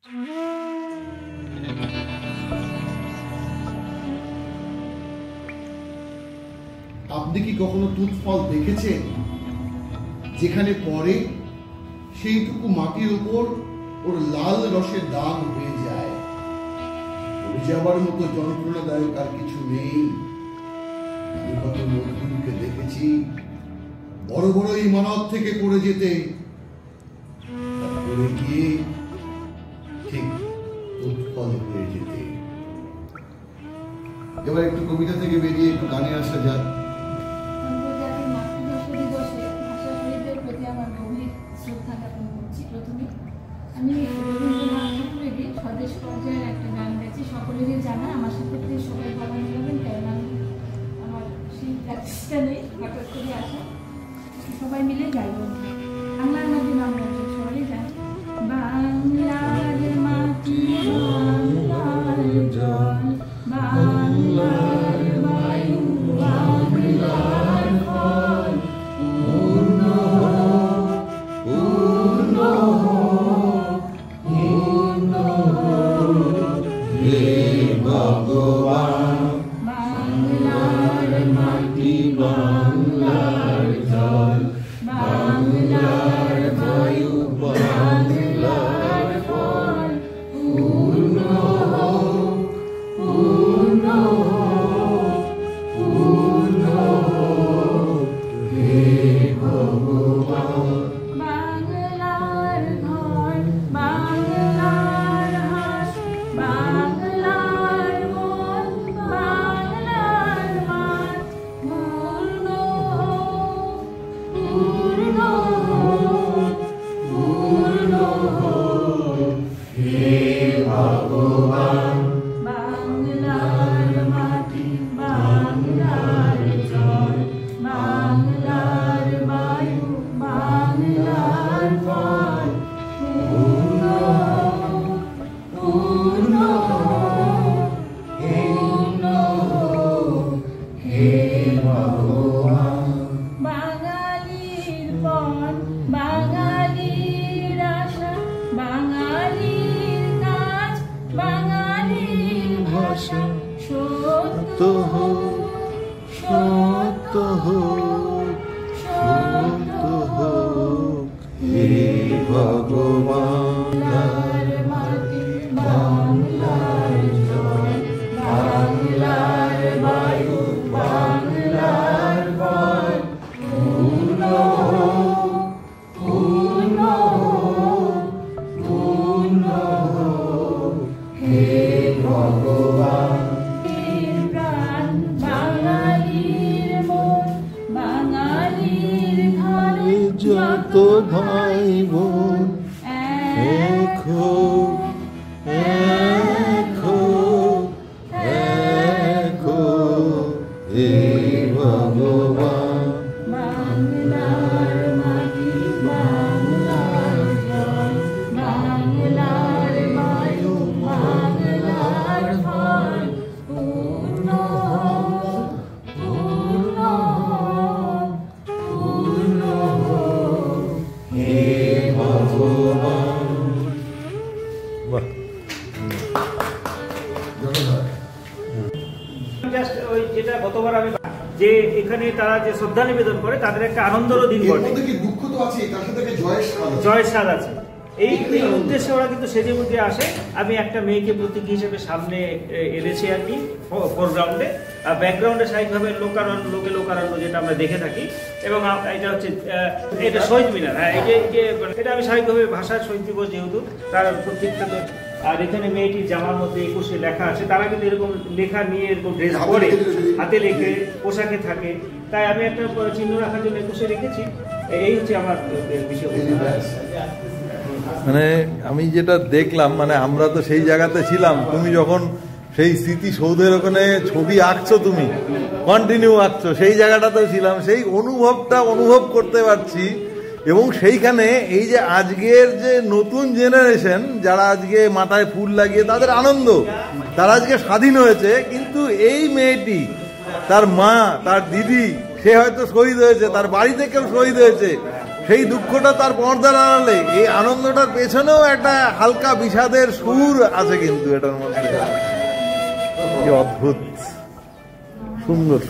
আপনি কি কখনো তুঁত ফল দেখেছেন যেখানে পরে সেইটুকু মাটির উপর ওর লাল রসের দাগ হয়ে যায়? পড়ে যাবার মতো যন্ত্রণাদায়ক আর কিছু নেই। আমি কত মজদুরকে দেখেছি বড় বড় ইমারত থেকে পড়ে যেতে, পড়ে গিয়ে ঠিক তুঁত ফল হয়ে যেতে। এবার একটু কবিতা থেকে বেরিয়ে একটু গানে আসা যাক। আমি রবীন্দ্রনাথ ঠাকুরেরই স্বদেশ পর্যায়ের একটা গান গেছি, সকলেরই জানা। আমার সাথে সবাই বাবা নেবেন, কারণ আমি আমার সেই প্র্যাকটিসটা নেই, হঠাৎ করে আসা। সবাই মিলে গাইব। বাংলার মাঝে বাংলা সবাই জানে। বাংলার মাটি বাংলার জল, বাংলার বায়ু বাংলার ফল, পূর্ণ পূর্ণ ভগবান। বাংলার মাটি বাংলার জল, বাংলার বায়ু বাংলার ফল, পূর্ণ পূর্ণ পূর্ণ হে ভগবান। বাংলার ঘর বাংলার হাস, বাংলার মন বাংলার মাঠ, পূর্ণ পূর্ণ পূর্ণ হে ভগবান। বাংলার মাটি বাংলার জল, বাংলার বায়ু বাংলার ফল, পূর্ণ পূর্ণ পূর্ণ হে ভগবান। বাঙালির পণ বাঙালির আশা, বাঙালির কাজ বাঙালির ভাষা, সত্য হোক সত্য হোক সত্য হোক হে ভগবান। বাংলার মাটি বাংলার জল, বাংলার বায়ু বাংলার ফল, পূর্ণ পূর্ণ পূর্ণ হে ভগবান। প্রাণ বাঙালির মন বাঙালির ঘরে, যত ভাই বোন এক হোক এক হোক এক হোক হে ভগবান। বাংলার মাটি বাংলার জল, বাংলার বায়ু বাংলার ফল, পূর্ণ পূর্ণ পূর্ণ হে ভগবান। বাহ, জাস্ট ওই যেটা গতবার আমি যে এখানে তারা যে শ্রদ্ধা নিবেদন করে তাদের একটা আনন্দেরও দিন ঘটে, দুঃখ তো আছে, তার সাথে জয়ের স্বাদ আছে। এই উদ্দেশ্যে ওরা কিন্তু সেজে বুঝে আসে। আমি একটা মেয়েকে প্রতীকী হিসেবে সামনে এনেছি আর কি ফোরগ্রাউন্ডে, আর ব্যাকগ্রাউন্ডে স্বাভাবিকভাবে লোকারণ্য যেটা আমরা দেখে থাকি। এবং এটা হচ্ছে এটা শহীদ মিনার। হ্যাঁ, এটা আমি স্বাভাবিকভাবে ভাষার শহীদ দিবস যেহেতু তার প্রত্যেকটা। আর এখানে মেয়েটির জামার মধ্যে 21 লেখা আছে, তারা কিন্তু এরকম লেখা নিয়ে এরকম ড্রেস পরে হাতে লেখে পোশাকে থাকে, তাই আমি একটা চিহ্ন রাখার জন্য 21 রেখেছি। এই হচ্ছে আমার বিষয়। মানে আমি যেটা দেখলাম, মানে আমরা তো সেই জায়গাতে ছিলাম, তুমি যখন সেই স্মৃতিসৌধের ওখানে ছবি আঁকছো, তুমি কন্টিনিউ আঁকছো, সেই জায়গাটাতেও ছিলাম, সেই অনুভবটা অনুভব করতে পারছি। এবং সেইখানে এই যে আজকের যে নতুন জেনারেশন যারা আজকে মাথায় ফুল লাগিয়ে তাদের আনন্দ, তারা আজকে স্বাধীন হয়েছে, কিন্তু এই মেয়েটি তার মা তার দিদি সে হয়তো শহীদ হয়েছে, তার বাড়িতে কেউ শহীদ হয়েছে, সেই দুঃখটা তার পর্দার আড়ালে, এই আনন্দটার পেছনেও একটা হালকা বিষাদের সুর আছে কিন্তু এটার মধ্যে। কি অদ্ভুত সুন্দর।